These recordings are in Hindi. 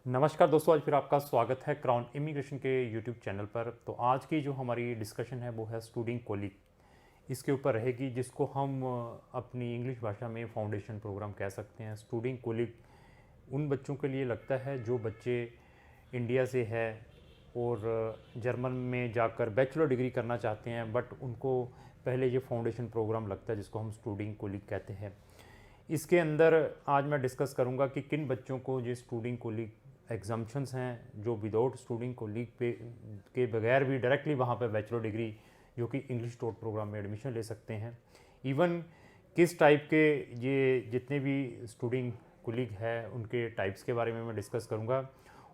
नमस्कार दोस्तों, आज फिर आपका स्वागत है क्राउन इमिग्रेशन के यूट्यूब चैनल पर। तो आज की जो हमारी डिस्कशन है वो है स्टूडेंट कोलिग, इसके ऊपर रहेगी, जिसको हम अपनी इंग्लिश भाषा में फाउंडेशन प्रोग्राम कह सकते हैं। स्टूडेंट कोलिग उन बच्चों के लिए लगता है जो बच्चे इंडिया से है और जर्मन में जाकर बैचलर डिग्री करना चाहते हैं, बट उनको पहले ये फाउंडेशन प्रोग्राम लगता है जिसको हम स्टूडेंट कोलिग कहते हैं। इसके अंदर आज मैं डिस्कस करूंगा कि किन बच्चों को ये स्टूडेंट कोलिग एग्जाम्पशंस हैं, जो विदाउट स्टूडेंट कोलिग पे के बगैर भी डायरेक्टली वहाँ पे बैचलर डिग्री जो कि इंग्लिश टॉट प्रोग्राम में एडमिशन ले सकते हैं। इवन किस टाइप के ये जितने भी स्टूडेंट कोलिग है उनके टाइप्स के बारे में मैं डिस्कस करूँगा,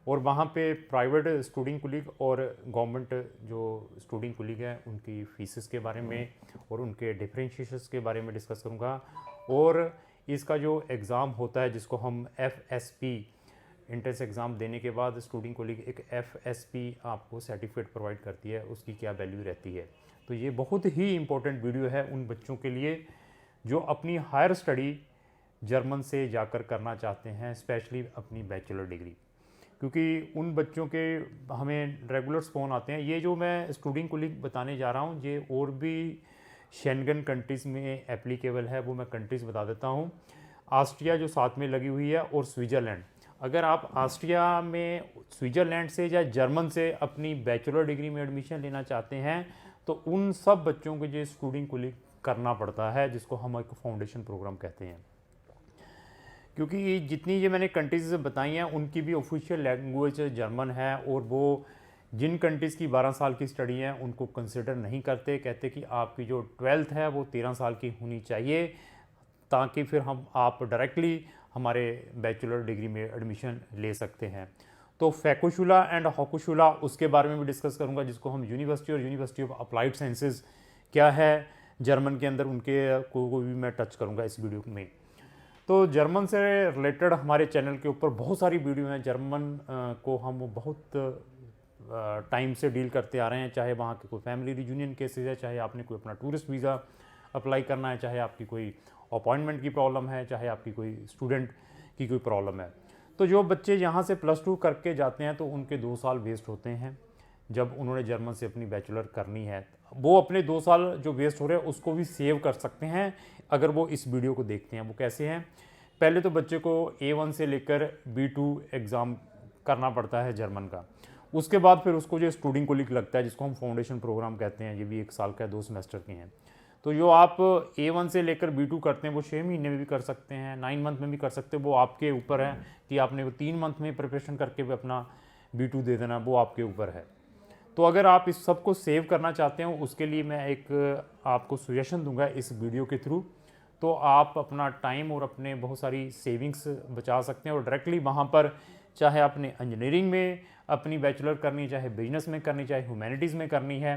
और वहाँ पे प्राइवेट स्टूडेंट कोलिग और गवर्नमेंट जो स्टूडेंट कोलिग हैं उनकी फीसेस के बारे में और उनके डिफरेंशिएशंस के बारे में डिस्कस करूँगा। और इसका जो एग्ज़ाम होता है जिसको हम FSP एंट्रेंस एग्ज़ाम देने के बाद स्टूडेंट कोलिग एक FSP आपको सर्टिफिकेट प्रोवाइड करती है, उसकी क्या वैल्यू रहती है। तो ये बहुत ही इम्पोर्टेंट वीडियो है उन बच्चों के लिए जो अपनी हायर स्टडी जर्मन से जाकर करना चाहते हैं, स्पेशली अपनी बैचलर डिग्री, क्योंकि उन बच्चों के हमें रेगुलर फ़ोन आते हैं। ये जो मैं स्टूडेंट कोलिग बताने जा रहा हूँ ये और भी शेंगन कंट्रीज़ में एप्लीकेबल है, वो मैं कंट्रीज़ बता देता हूँ। ऑस्ट्रिया जो साथ में लगी हुई है और स्विट्ज़रलैंड। अगर आप ऑस्ट्रिया में स्विट्ज़रलैंड से या जर्मन से अपनी बैचलर डिग्री में एडमिशन लेना चाहते हैं तो उन सब बच्चों को ये स्टूडेंट कोलिग करना पड़ता है, जिसको हम एक फाउंडेशन प्रोग्राम कहते हैं। क्योंकि जितनी ये मैंने कंट्रीज़ बताई हैं उनकी भी ऑफिशियल लैंग्वेज जर्मन है, और वो जिन कंट्रीज़ की 12 साल की स्टडी है उनको कंसिडर नहीं करते, कहते कि आपकी जो 12th है वो 13 साल की होनी चाहिए, ताकि फिर हम आप डायरेक्टली हमारे बैचलर डिग्री में एडमिशन ले सकते हैं। तो फैकोशुला एंड हॉकोशुला उसके बारे में भी डिस्कस करूंगा, जिसको हम यूनिवर्सिटी और यूनिवर्सिटी ऑफ अप्लाइड साइंसेज क्या है जर्मन के अंदर, उनके को भी मैं टच करूंगा इस वीडियो में। तो जर्मन से रिलेटेड हमारे चैनल के ऊपर बहुत सारी वीडियो हैं। जर्मन को हम बहुत टाइम से डील करते आ रहे हैं, चाहे वहाँ के कोई फैमिली रियूनियन केसेस है, चाहे आपने कोई अपना टूरिस्ट वीज़ा अप्लाई करना है, चाहे आपकी कोई अपॉइंटमेंट की प्रॉब्लम है, चाहे आपकी कोई स्टूडेंट की कोई प्रॉब्लम है। तो जो बच्चे यहाँ से +2 करके जाते हैं तो उनके 2 साल वेस्ट होते हैं। जब उन्होंने जर्मन से अपनी बैचलर करनी है वो अपने 2 साल जो वेस्ट हो रहे हैं उसको भी सेव कर सकते हैं अगर वो इस वीडियो को देखते हैं। वो कैसे हैं? पहले तो बच्चे को A1 से लेकर B2 एग्ज़ाम करना पड़ता है जर्मन का। उसके बाद फिर उसको जो स्टूडेंट कोलिग लगता है, जिसको हम फाउंडेशन प्रोग्राम कहते हैं, ये भी 1 साल का है, 2 सेमेस्टर के हैं। तो जो आप A1 से लेकर B2 करते हैं वो 6 महीने में भी कर सकते हैं, 9 मंथ में भी कर सकते हैं। वो आपके ऊपर है कि आपने वो 3 मंथ में प्रिपरेशन करके भी अपना B2 दे देना, वो आपके ऊपर है। तो अगर आप इस सब को सेव करना चाहते हो उसके लिए मैं एक आपको सजेशन दूंगा इस वीडियो के थ्रू। तो आप अपना टाइम और अपने बहुत सारी सेविंग्स बचा सकते हैं और डायरेक्टली वहाँ पर, चाहे आपने इंजीनियरिंग में अपनी बैचलर करनी, चाहे बिजनेस में करनी, चाहे ह्यूमैनिटीज़ में करनी है,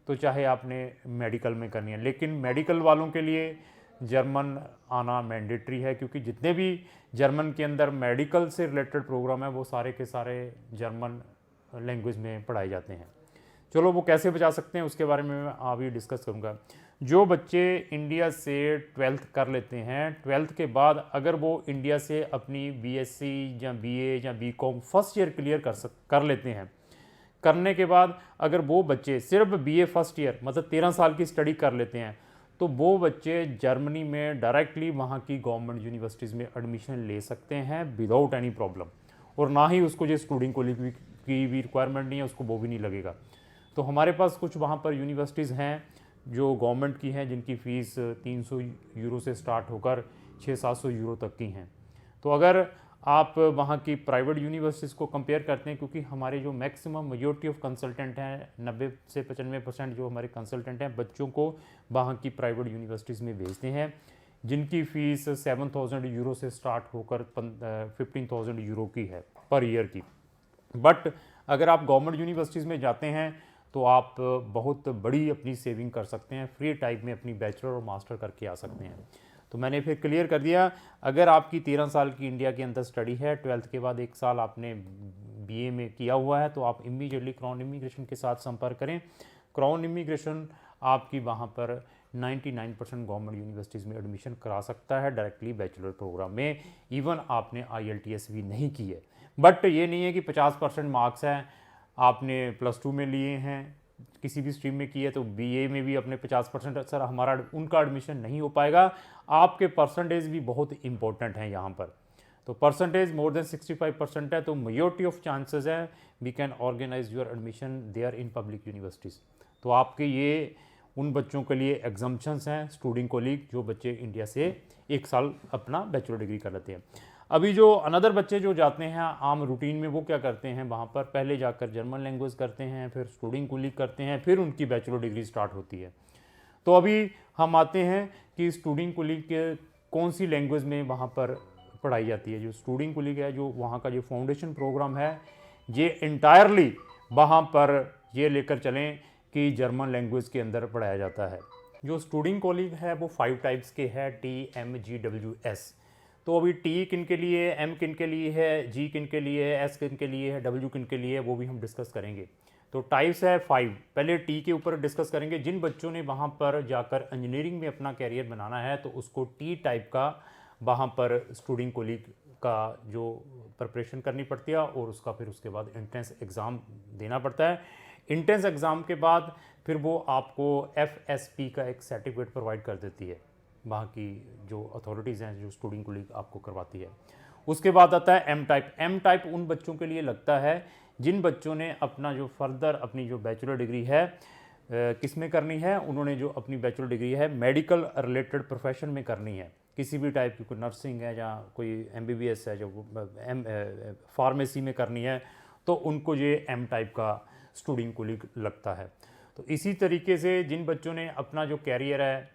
तो चाहे आपने मेडिकल में करनी है। लेकिन मेडिकल वालों के लिए जर्मन आना मैंडेटरी है, क्योंकि जितने भी जर्मन के अंदर मेडिकल से रिलेटेड प्रोग्राम है वो सारे के सारे जर्मन लैंग्वेज में पढ़ाए जाते हैं। चलो वो कैसे बचा सकते हैं उसके बारे में मैं अभी डिस्कस करूँगा। जो बच्चे इंडिया से 12th कर लेते हैं, 12th के बाद अगर वो इंडिया से अपनी BSc या BA या BCom फर्स्ट ईयर क्लियर कर लेते हैं, करने के बाद अगर वो बच्चे सिर्फ BA फर्स्ट ईयर मतलब 13 साल की स्टडी कर लेते हैं तो वो बच्चे जर्मनी में डायरेक्टली वहाँ की गवर्नमेंट यूनिवर्सिटीज़ में एडमिशन ले सकते हैं विदाउट एनी प्रॉब्लम, और ना ही उसको जो स्टूडेंट कोलिग की भी रिक्वायरमेंट नहीं है, उसको वो भी नहीं लगेगा। तो हमारे पास कुछ वहाँ पर यूनिवर्सिटीज़ हैं जो गवर्नमेंट की हैं, जिनकी फ़ीस 300 यूरो से स्टार्ट होकर 600-700 यूरो तक की हैं। तो अगर आप वहाँ की प्राइवेट यूनिवर्सिटीज़ को कंपेयर करते हैं, क्योंकि हमारे जो मैक्सिमम मेजॉरिटी ऑफ कंसल्टेंट हैं, 90 से 95% जो हमारे कंसल्टेंट हैं बच्चों को वहाँ की प्राइवेट यूनिवर्सिटीज़ में भेजते हैं, जिनकी फ़ीस 7,000 यूरो से स्टार्ट होकर 15,000 यूरो की है पर ईयर की। बट अगर आप गवर्नमेंट यूनिवर्सिटीज़ में जाते हैं तो आप बहुत बड़ी अपनी सेविंग कर सकते हैं, फ्री टाइप में अपनी बैचलर और मास्टर करके आ सकते हैं। तो मैंने फिर क्लियर कर दिया, अगर आपकी 13 साल की इंडिया के अंदर स्टडी है, 12th के बाद 1 साल आपने BA में किया हुआ है, तो आप इमीडिएटली क्राउन इमिग्रेशन के साथ संपर्क करें। क्राउन इमिग्रेशन आपकी वहाँ पर 99% गवर्नमेंट यूनिवर्सिटीज़ में एडमिशन करा सकता है डायरेक्टली बैचलर प्रोग्राम में, इवन आपने IELTS भी नहीं की है। बट ये नहीं है कि 50% मार्क्स हैं, आपने +2 में लिए हैं, किसी भी स्ट्रीम में की है, तो BA में भी अपने 50%, सर हमारा उनका एडमिशन नहीं हो पाएगा। आपके परसेंटेज भी बहुत इंपॉर्टेंट हैं यहाँ पर। तो परसेंटेज मोर देन 65% है, तो मेजॉरिटी ऑफ चांसेस है we can organise your admission there in public universities. तो आपके ये उन बच्चों के लिए एग्जम्पशंस हैं स्टूडेंट कोलीग, जो बच्चे इंडिया से 1 साल अपना बैचलर डिग्री कर लेते हैं। अभी जो अनदर बच्चे जो जाते हैं आम रूटीन में, वो क्या करते हैं, वहाँ पर पहले जाकर जर्मन लैंग्वेज करते हैं, फिर स्टूडेंट कोलीग करते हैं, फिर उनकी बैचलर डिग्री स्टार्ट होती है। तो अभी हम आते हैं कि स्टूडेंट कोलीग के कौन सी लैंग्वेज में वहाँ पर पढ़ाई जाती है। जो स्टूडेंट कोलीग है, जो वहाँ का जो फाउंडेशन प्रोग्राम है, ये इंटायरली वहाँ पर ये लेकर चलें कि जर्मन लैंग्वेज के अंदर पढ़ाया जाता है। जो स्टूडेंट कोलीग है वो 5 टाइप्स के है, TMGWS। तो अभी T किन के लिए, M किन के लिए है, G किन के लिए है, S किन के लिए है, W किन के लिए है, वो भी हम डिस्कस करेंगे। तो टाइप्स है 5। पहले T के ऊपर डिस्कस करेंगे। जिन बच्चों ने वहाँ पर जाकर इंजीनियरिंग में अपना कैरियर बनाना है, तो उसको T टाइप का वहाँ पर स्टूडेंट कोलीग का जो प्रिपरेशन करनी पड़ती है, और उसका फिर उसके बाद एंट्रेंस एग्ज़ाम देना पड़ता है। एंट्रेंस एग्ज़ाम के बाद फिर वो आपको FSP का एक सर्टिफिकेट प्रोवाइड कर देती है, वहाँ की जो अथॉरिटीज़ हैं, जो स्टूडेंट कोलीग आपको करवाती है। उसके बाद आता है M टाइप। M टाइप उन बच्चों के लिए लगता है जिन बच्चों ने अपना जो फर्दर अपनी जो बैचलर डिग्री है किस में करनी है, उन्होंने जो अपनी बैचलर डिग्री है मेडिकल रिलेटेड प्रोफेशन में करनी है, किसी भी टाइप की, कोई नर्सिंग है या कोई MBBS है, जो फार्मेसी में करनी है, तो उनको ये M टाइप का स्टूडेंट कोलीग लगता है। तो इसी तरीके से जिन बच्चों ने अपना जो कैरियर है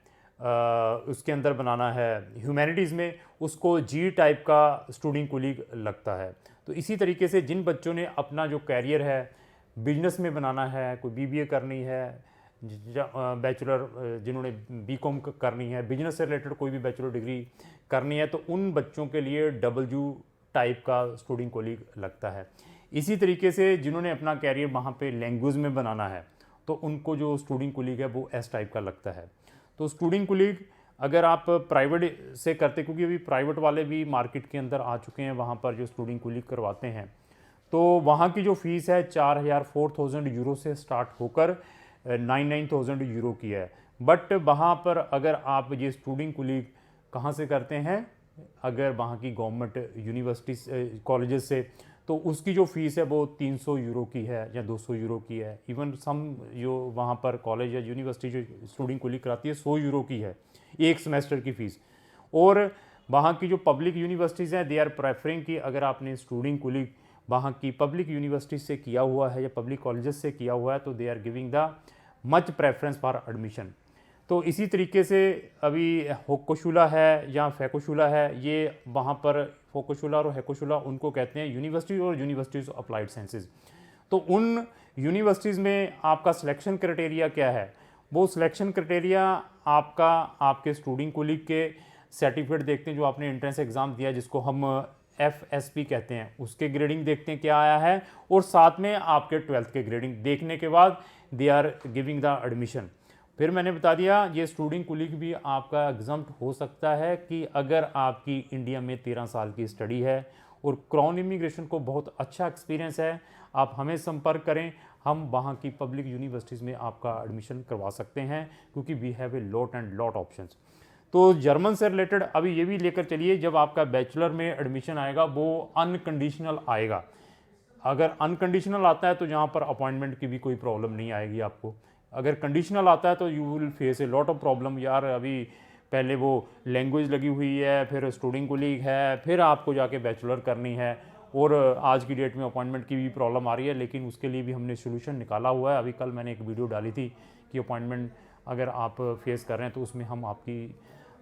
उसके अंदर बनाना है ह्यूमैनिटीज़ में, उसको G टाइप का स्टूडेंट कोलीग लगता है। तो इसी तरीके से जिन बच्चों ने अपना जो कैरियर है बिजनेस में बनाना है, कोई BBA करनी है, बैचलर जिन्होंने BCom करनी है, बिजनेस से रिलेटेड कोई भी बैचलर डिग्री करनी है, तो उन बच्चों के लिए W टाइप का स्टूडेंट कोलीग लगता है। इसी तरीके से जिन्होंने अपना कैरियर वहाँ पे लैंग्वेज में बनाना है, तो उनको जो स्टूडेंट कोलीग है वो S टाइप का लगता है। तो स्टूडेंट कोलीग अगर आप प्राइवेट से करते, क्योंकि अभी प्राइवेट वाले भी मार्केट के अंदर आ चुके हैं, वहाँ पर जो स्टूडेंट कोलीग करवाते हैं, तो वहाँ की जो फ़ीस है 4,000 यूरो से स्टार्ट होकर 9,000 यूरो की है। बट वहाँ पर अगर आप ये स्टूडेंट कोलीग कहाँ से करते हैं, अगर वहाँ की गवर्नमेंट यूनिवर्सिटी कॉलेजेस से, तो उसकी जो फ़ीस है वो 300 यूरो की है या 200 यूरो की है। इवन सम जो वहाँ पर कॉलेज या यूनिवर्सिटी जो स्टूडेंट कोलीग कराती है 100 यूरो की है एक सेमेस्टर की फ़ीस। और वहाँ की जो पब्लिक यूनिवर्सिटीज़ हैं, दे आर प्रेफरिंग कि अगर आपने स्टूडेंट कोलीग वहाँ की पब्लिक यूनिवर्सिटी से किया हुआ है या पब्लिक कॉलेजेस से किया हुआ है, तो they are giving the much preference for admission. तो इसी तरीके से अभी होकोशुला है या फैकोशुला है, ये वहाँ पर फोकोशुला और हैकोशुला उनको कहते हैं यूनिवर्सिटी और यूनिवर्सिटीज़ ऑफ अप्लाइड साइंसेज। तो उन यूनिवर्सिटीज़ में आपका सिलेक्शन क्राइटेरिया क्या है, वो सिलेक्शन क्राइटेरिया आपका आपके स्टूडेंट कोलीग के सर्टिफिकेट देखते हैं जो आपने एंट्रेंस एग्ज़ाम दिया, जिसको हम FSP कहते हैं, उसके ग्रेडिंग देखते हैं क्या आया है, और साथ में आपके 12th के ग्रेडिंग देखने के बाद they are giving the admission. फिर मैंने बता दिया ये स्टूडेंट कोलीग भी आपका एग्जम्प्ट हो सकता है कि अगर आपकी इंडिया में 13 साल की स्टडी है और क्राउन इमिग्रेशन को बहुत अच्छा एक्सपीरियंस है, आप हमें संपर्क करें, हम वहाँ की पब्लिक यूनिवर्सिटीज़ में आपका एडमिशन करवा सकते हैं, क्योंकि we have a lot and lot options. तो जर्मन से रिलेटेड अभी ये भी लेकर चलिए, जब आपका बैचलर में एडमिशन आएगा वो अनकंडीशनल आएगा। अगर अनकंडीशनल आता है तो यहाँ पर अपॉइंटमेंट की भी कोई प्रॉब्लम नहीं आएगी आपको। अगर कंडीशनल आता है तो you will face a lot of problem. यार अभी पहले वो लैंग्वेज लगी हुई है, फिर स्टूडेंट कोलीग है, फिर आपको जाके बैचलर करनी है, और आज की डेट में अपॉइंटमेंट की भी प्रॉब्लम आ रही है। लेकिन उसके लिए भी हमने सोल्यूशन निकाला हुआ है। अभी कल मैंने एक वीडियो डाली थी कि अपॉइंटमेंट अगर आप फेस कर रहे हैं तो उसमें हम आपकी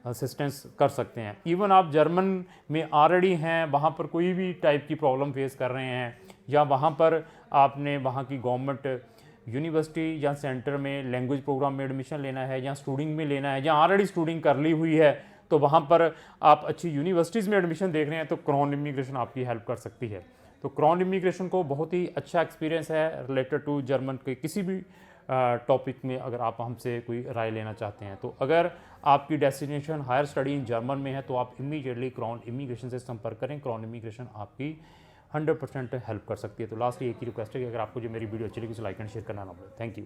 असिस्टेंस कर सकते हैं। इवन आप जर्मन में ऑलरेडी हैं, वहाँ पर कोई भी टाइप की प्रॉब्लम फेस कर रहे हैं, या वहाँ पर आपने वहाँ की गवर्नमेंट यूनिवर्सिटी या सेंटर में लैंग्वेज प्रोग्राम में एडमिशन लेना है, या स्टूडिंग में लेना है, या ऑलरेडी स्टूडिंग कर ली हुई है, तो वहाँ पर आप अच्छी यूनिवर्सिटीज़ में एडमिशन देख रहे हैं, तो क्राउन इमिग्रेशन आपकी हेल्प कर सकती है। तो क्राउन इमिग्रेशन को बहुत ही अच्छा एक्सपीरियंस है रिलेटेड टू जर्मन के किसी भी टॉपिक में अगर आप हमसे कोई राय लेना चाहते हैं। तो अगर आपकी destination higher study in German में है तो आप इमीडिएटली क्राउन इमिग्रेशन से संपर्क करें। क्राउन इमिग्रेशन आपकी 100% हेल्प कर सकती है। तो लास्टली एक ही रिक्वेस्ट है कि अगर आपको जो मेरी वीडियो अच्छी लगी तो लाइक एंड शेयर करना ना भूलें। Thank you.